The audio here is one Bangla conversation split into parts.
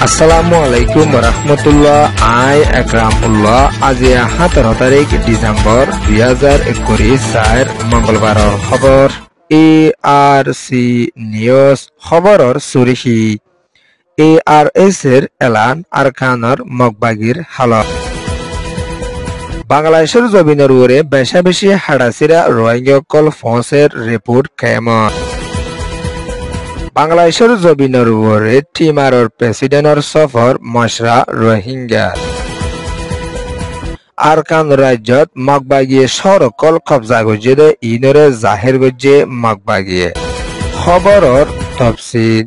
আসসালামু আলাইকুম রহমতুল্লাহ। আই একরামুল্লাহ। আজি 17 তারিখ ডিসেম্বর 2021 মঙ্গলবাৰৰ খবৰ। ARC নিউজ খবৰৰ চুৰিহি। ARS এর এলান আরকানৰ মগবাগির হালত। বাংলাদেশের জমিনের উপরে বেশা বেশি হাড়াছিরা রোহিঙ্গাসকল ফৌজের রিপোর্ট কেমন। বাংলাদেশের জমিনের উপরে টিমারর প্রেসিডেন্টর সফর মশরা রোহিঙ্গা। আরকান রাজ্যত মগবাগিয়ে সরকল কবজা গজিয়ে ইনরে জাহির গজিয়ে মগবাগিয়ে। খবরর তফসিল।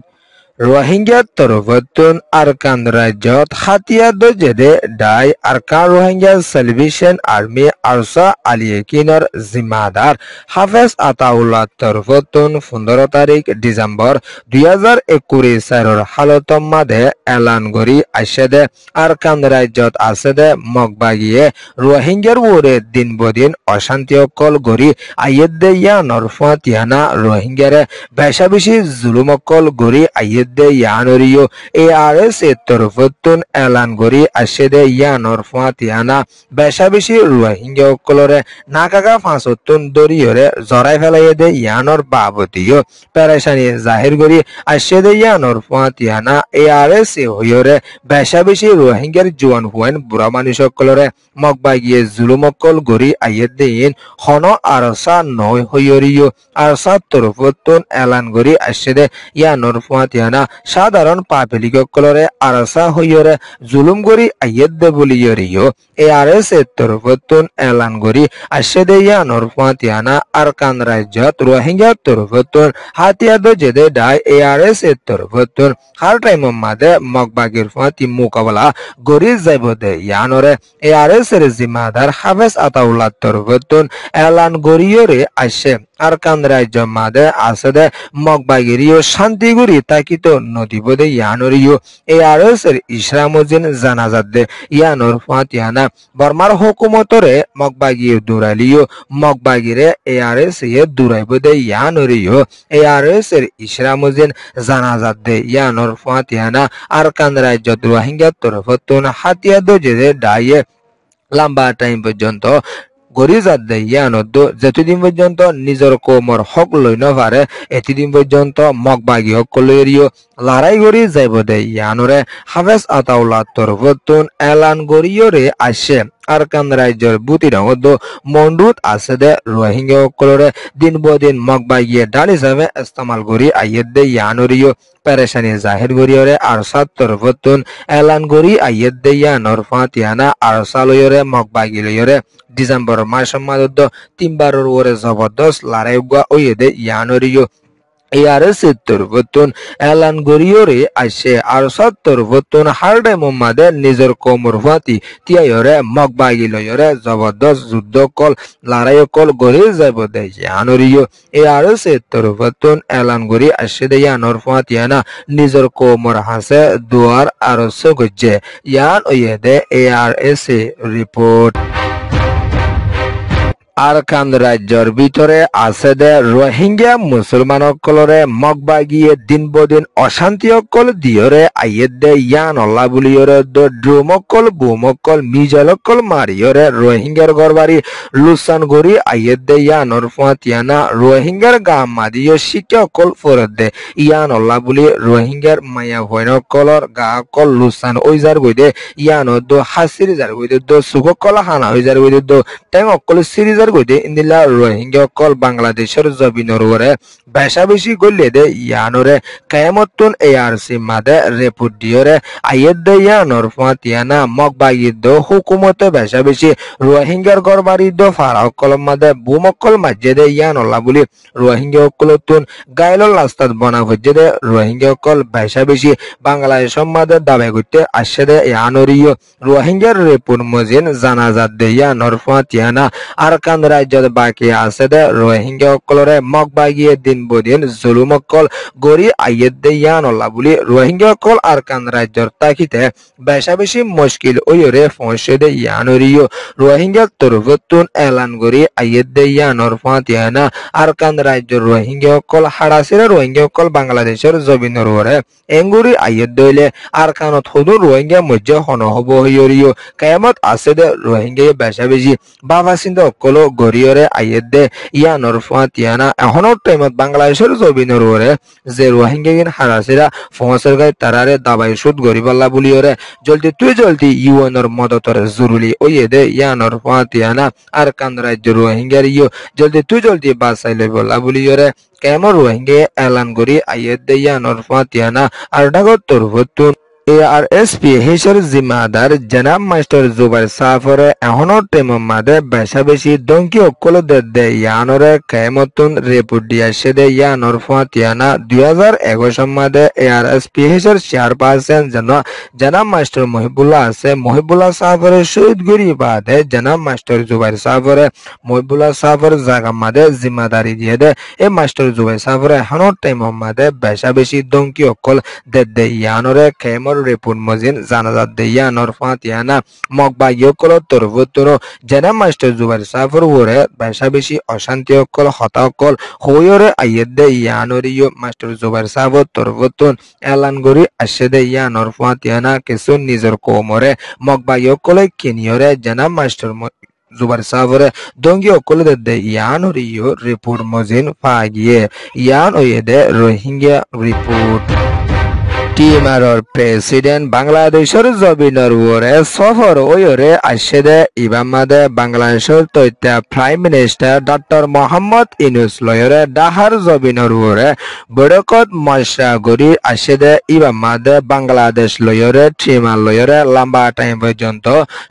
রোহিঙ্গা তরফতুন আরকান রাজ্যত হাতিয়ার দজেদে ডাই Arakan Rohingya salvation army ARSA আলিয়েকিনর জিম্মাদার হাফেজ আতাউল্লাহ তরফতুন 15 তারিখ ডিসেম্বর 2021 হালতম মাদে এলান গরি আইসেদে আরকান রাজ্যত আছেদে মগবাগিয়ে রোহিঙ্গার ওরে দিন বদিন অশান্তি অকল গরি আইয়েদে ইয়ানর ফাতিয়ানা রোহিঙ্গারে বেশা বেশি জুলুমকল গরি আইয়েদ ইয়ানরিও ARS এর তরফতুন এলান গরি আশেদে ইয়ানর ফাতিয়ানা বেশা বেশি রোহিঙ্গা সকলরে নাকাগা ফাঁসতুন দরিয়রে জরাই ফেলাইয়ে দে ইয়ানর বাবদিও পেরেশানি জাহির গরি আশেদে ইয়ানর ফাতিয়ানা ARS এ হইরে বেশা বেশি রোহিঙ্গার জোয়ান হুয়েন বুড়া মানুষ সকলরে মগবাগিয়ে জুলুমকল গরি আইয়েদ দেইন হন আরসা নয় হইরিও আরসা তরফতুন এলান গরি আশেদে ইয়ানর ফাতিয়ানা সাধারণ পাবলিক সকলরে আরসা হইরে জুলুম গরি আইয়েদ দে বলিয়রিও ARS এর তরফতুন এলান গরি আশেদে ইয়ানর ফাতিয়ানা আরকান রাজ্যত রোহিঙ্গা তরফতুন হাতিয়াদ জেদে ডাই ARS এর তরফতুন হার টাইম মাদে মগবাগির ফাতি মোকাবেলা গরি যাইব দে ইয়ানরে ARS এর জিম্মাদার হাফেজ আতাউল্লাহ তরফতুন এলান গরিয়রে আসে আরকান রাজ্য মাদে আসেদে মগবাগিরিও শান্তিগুড়ি তাকিত নদীবদে ইয়ানরিও ARS এর ইসরামুদ্দিন জানাজাত দে ইয়ানর ফাতিয়ানা বর্মার হুকুমতরে মগবাগিয়ে দুরালিও মগবাগিরে ARS এ দুরাইব দে ইয়ানরিও ARS এর ইসরামুদ্দিন জানাজাত দে ইয়ানর ফাতিয়ানা আরকান রাজ্য রোহিঙ্গা তরফতুন হাতিয়া দজে ডাইয়ে লম্বা টাইম পর্যন্ত গরিজাত দে ইয়ানদ যতদিন পর্যন্ত নিজের কোমর হক লই না পারে এতদিন পর্যন্ত মগবাগি হক লইরিও লড়াই গরি যাইব দে ইয়ানরে হাফেজ আতাউল্লাহ তরফতুন এলান গরিয়রে আসে আরকান রাজ্যের বুতিরঙদ মন্ডুত আছে দে রোহিঙ্গা সকলরে দিন বদিন মগবাগিয়ে ডাল হিসাবে ইস্তেমাল করি আইয়েদ দে ইয়ানরিও পেরেশানি জাহির গরিয়রে আরসাত তরফতুন এলান গরি আইয়েদ দে ইয়ানর ফাতিয়ানা আরসা লইরে মগবাগি লইরে ডিসেম্বর মাস মাদদ তিনবারের ওরে জবরদস্ত লড়াই গুয়া ওয়ে দে ইয়ানরিও ARS এর তরফতুন এলান গরিয়রে আসে আরসাত তরফতুন হারডে মোহাম্মদে নিজের কোমর ফাতি তিয়ায়রে মগবাগি লয়রে জবরদস্ত যুদ্ধ কল লড়াই কল গরি যাইব দে ইয়ানরিও ARS এর তরফতুন এলান গরি আসে দে ইয়ানর ফাতিয়ানা নিজের কোমর হাসে দুয়ার আরস গজ্জে ইয়ান ওয়ে দে ARS রিপোর্ট। আরকান রাজ্যের ভিতরে আছে দে রোহিঙ্গা মুসলমান সকলরে মগবাগিয়ে দিন বদিন অশান্তি সকল দিয়রে আইয়েদ দে ইয়ান অল্লাহ বুলিয়রে ড্রোমকল বুমকল মিজালকল মারিয়রে রোহিঙ্গার ঘরবাড়ি লুসান গরি আইয়েদ দে ইয়ানর ফাতিয়ানা রোহিঙ্গার গাম মাদিয় শিক্ষকল ফরত দে ইয়ান অল্লাহ বুলি রোহিঙ্গার মায়া ভৈনকলর গা কল লুসান ওইজার গইদে ইয়ান দো হাসির জার গইদে দো সুগকল হানা হইজার গইদে দো ট্যাং অকল সিরিজার গইদে ইন্দিলা রোহিঙ্গা কল বাংলাদেশের জমিনের উপরে বেশা বেশি গলে দে ইয়ানরে কায়ামতুন ARC মাদে রিপোর্ট দিয়রে আইয়েদ দে ইয়ানর ফাতিয়ানা মগবাগি দো হুকুমতে বেশা বেশি রোহিঙ্গার ঘরবাড়ি দো ফারাও কলম মাদে বুমকল মাঝে দে ইয়ান অল্লাহ বুলি রোহিঙ্গা কলতুন গাইলল রাস্তাত বনা হচ্ছে দে রোহিঙ্গা কল বেশা বেশি বাংলাদেশ মাদে দাবে করতে আসে দে ইয়ানরিও রোহিঙ্গার রিপোর্ট মজিন জানাজাত দে ইয়ানর ফাতিয়ানা আর আরকান রাজ্যত বাকি আছে দে রোহিঙ্গা সকলরে মগবাগিয়ে দিন বদিন জুলুম অকল গড়ি আইয়ের দে ইয়ানল্লা বলি রোহিঙ্গা সকল আরকান রাজ্যর তাকিতে বেশা বেশি মুশকিল ওইরে পৌঁছে দে ইয়ানরিও রোহিঙ্গা তরফতুন এলান গড়ি আইয়ের দে ইয়ানর ফাতিয়ানা আরকান রাজ্যর রোহিঙ্গা সকল হাড়াসিরা রোহিঙ্গা সকল বাংলাদেশের জমিনের ওরে এঙ্গুরি আইয়ের দইলে আরকানত হুদুর রোহিঙ্গা মধ্যে হন হব হইরিও কেয়ামত আছে দে রোহিঙ্গা বেশা বেশি বাবা সিন্ধু সকল গড়িয়রে আইয়ের দে ইয়ানর ফাতিয়ানা এখনো টাইমত বাংলাদেশের জমিনের ওরে যে রোহিঙ্গা হারাসিরা ফসের গায়ে তারারে দাবাই সুদ গরিবাল্লা বলিওরে জলদি ইউএনর মদতর জরুরি ওইয়ে দে ইয়ানর ফাতিয়ানা আরকান রাজ্য রোহিঙ্গার ইউ জলদি বাসাই লই বল্লা বলিওরে কেমন রোহিঙ্গা এলান গরি আইয়ের দে ইয়ানর ফাতিয়ানা আর ডাগত তরফতুন ARSP হিসের জিম্মাদার জনাব মাস্টার জুবাইর সাফরে এখনো টেমম মাদে বেশা বেশি দঙ্কি অকল দে ইয়ানরে কেমতুন রিপোর্ট দিয়াছে দে ইয়ানর ফাতিয়ানা 2021 মাদে ARSP হিসের চেয়ারপারসন জনাব মাস্টার মহিবুল্লাহ আছে মহিবুল্লাহ সাফরে শহীদ গরি বাদে জনাব মাস্টার জুবাইর সাফরে মহিবুল্লাহ সাফর জায়গা মাদে জিম্মাদারি দিয়ে দে এ মাস্টার জুবাইর সাফরে এখনো টেমম মাদে বেশা বেশি দঙ্কি অকল দে ইয়ানরে কেমর রিপোর্ট মজিন জানাজাত দে ইয়ানর ফাতিয়ানা মগবা ইয়কল তরফতুন জনাব মাস্টার জুবাইর সাফর ওরে বেশা বেশি অশান্তি অকল হতা অকল হইরে আইয়ের দে ইয়ানরিও মাস্টার জুবাইর সাফর তরফতুন এলান গরি আসে দে ইয়ানর ফাতিয়ানা কিছু নিজের কোমরে মগবা ইয়কলে কিনিয়রে জনাব মাস্টার জুবাইর সাফরে দঙ্গি অকল দে ইয়ানরিও রিপোর্ট মজিন ফাগিয়ে ইয়ান ওয়ে দে রোহিঙ্গা রিপোর্ট টিমারর প্রেসিডেন্ট বাংলাদেশের জমিনের ওরে সফর ওরে আসে দে ইবামাদে বাংলাদেশের তথ্য prime minister doctor Mohammad Yunus লয়রে ডাহার জমিনের ওরে বড়কত মশরা গরি আসে দে ইবামাদে বাংলাদেশ লয়রে টিমার লয়রে লম্বা টাইম পর্যন্ত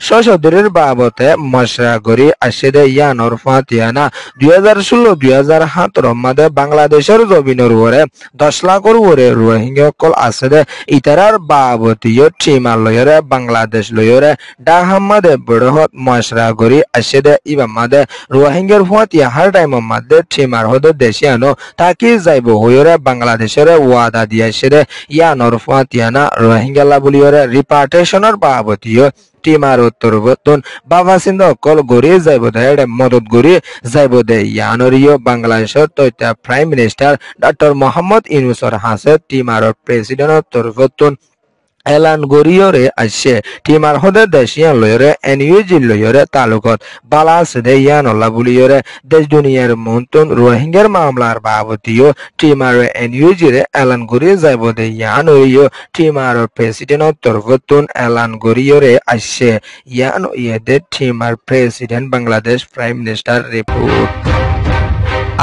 সশদরের বাবতে মশরা গরি আসে দে ইয়ানর ফাতিয়ানা 2016-2017 মাদে বাংলাদেশের জমিনের ওরে 10 লাখর ওরে রোহিঙ্গা কল আছে ইতারার বাবতীয় টিমার লয়রে বাংলাদেশ লয়রে ডাহামাদে বড়হত মশরা গরি আসে দে ইবামাদে রোহিঙ্গার ফাতিয়া হার টাইম মাদে টিমার হদে দেশিয়ানো তাকি যাইব হইরে বাংলাদেশের ওয়াদা দিয়াছে দে ইয়ানর ফাতিয়ানা রোহিঙ্গা লাবলিয়রে রিপার্টেশনের বাবতীয় টিমার উত্তরবর্তন বাবা সিন্ধু অকল গড়িয়ে যাইব দে মদত গড়িয়ে যাইব দে ইয়ানরিও বাংলাদেশের তথ্য প্রাইম মিনিস্টার ডক্টর মোহাম্মদ ইউনূসর হাসে টিমার প্রেসিডেন্ট উত্তরবর্তন এলান গরিয়রে আসে টিমার হদে দেশিয়ান লয়রে এনইউজি লয়রে তালুকত বালা সদে ইয়ানল্লা বুলিয়রে দেশ দুনিয়ার মন্তন রোহিঙ্গার মামলার বাবতীয় টিমার এনইউজি রে এলান গরিয়ে যাইব দে ইয়ানরিও টিমার প্রেসিডেন্ট তরফতুন এলান গরিয়রে আসে ইয়ান ইয়েদে টিমার president Bangladesh prime minister report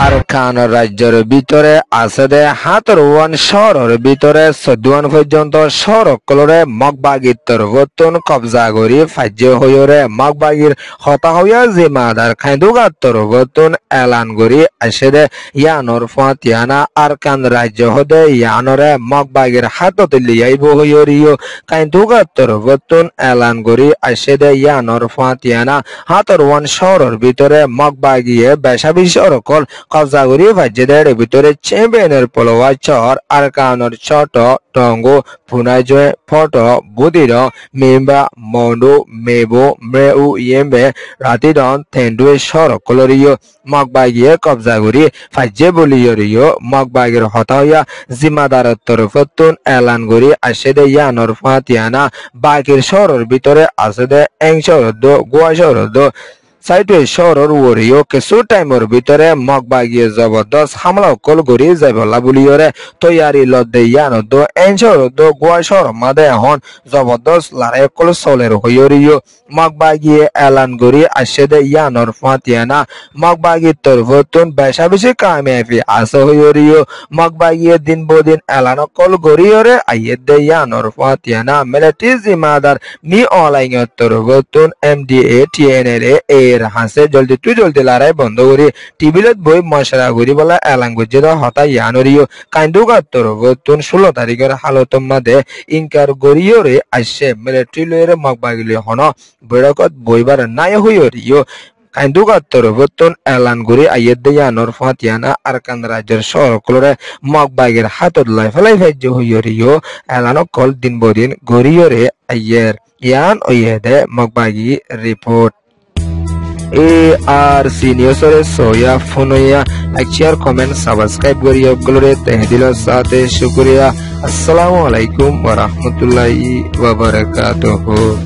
Arakan রাজ্যের ভিতরে আছে দে 17 শহরের ভিতরে 14 পর্যন্ত শহরকলরে মগবাগির তরফতুন কবজা করি ফাজ্য হইরে মগবাগির হতা হইয়া জিম্মাদার খাইদুগার তরফতুন এলান করি আসে দে ইয়ানর ফাতিয়ানা আরকান রাজ্য হদে ইয়ানরে মগবাগির হাতত লিয়াইব হইরিও খাইদুগার তরফতুন এলান করি আসে দে ইয়ানর ফাতিয়ানা 17 শহরের ভিতরে মগবাগিয়ে বেশাবি শহরকল কবজা করি ভাজ্যদের ভিতরে চ্যাম্পিয়নের পলোয়া চর আরকানর ছোট টঙ্গো ফুনাজয় ফটো বুদির মেম্বা মন্ডু মেবো মেউ ইয়েম্বে রাতিডন থেন্ডুয়ে সরকলরিও মগবাগিয়ে কবজা করি ভাজ্যে বলিয়রিও মগবাগির হতা হইয়া জিম্মাদার তরফতুন এলান করি আসে দে ইয়ানর ফাতিয়ানা বাকির শহরের ভিতরে আছে দে এং শহর গোয়া শহর সাইটে শহরের ওরিও কিছু টাইমের ভিতরে মগবাগিয়ে জবরদস্ত হামলা অকল গড়িয়ে যাইবলা বুলিয়রে তৈয়ারি লদ্দে ইয়ানত এনশর গোয়া শহর মাদে এখন জবরদস্ত লড়াই অকল চলের হইরিও মগবাগিয়ে এলান গড়ি আসে দে ইয়ানর ফাতিয়ানা মগবাগির তরফতুন বেশা বেশি কামিয়াবি আছে হইরিও মগবাগিয়ে দিন বদিন এলান অকল গড়িয়রে আইয়ে দে ইয়ানর ফাতিয়ানা মিলিটারি জিম্মাদার মি অনলাইনের তরফতুন MDA TNL হাসে জলদি লড়াই বন্ধ করি টিভিলত বই মশরা করি বলা এলান গুজে হতা ইয়ানরিও কাইন্দুগার তরফতুন 16 তারিখের হালতম মাদে ইনকার গড়িয়রে আসে মিলিটারি লয়ের মগবাগিলে হন বড়কত বইবার নাই হইরিও কাইন্দুগাত তরফতন এলান করে আইয়ের দেয়ানোর ফাতিয়ানা আরকান রাজ্যের শহরগুলোরে মগবাগের হাতত লাই ফেলাই ভাজ্য হইয়রিও এলানো কল দিন বদিন গরিয়রে আইয়ের ইয়ান ওইয়েদে মগবাগি রিপোর্ট ARC নিউজরে সোয়া ফোনয়া লাইক শেয়ার কমেন্ট সাবস্ক্রাইব করিয়া গুলোরে তেহদিল সাথে শুকরিয়া। আসসালামু আলাইকুম ওয়া রাহমাতুল্লাহি ওয়া বারাকাতুহু।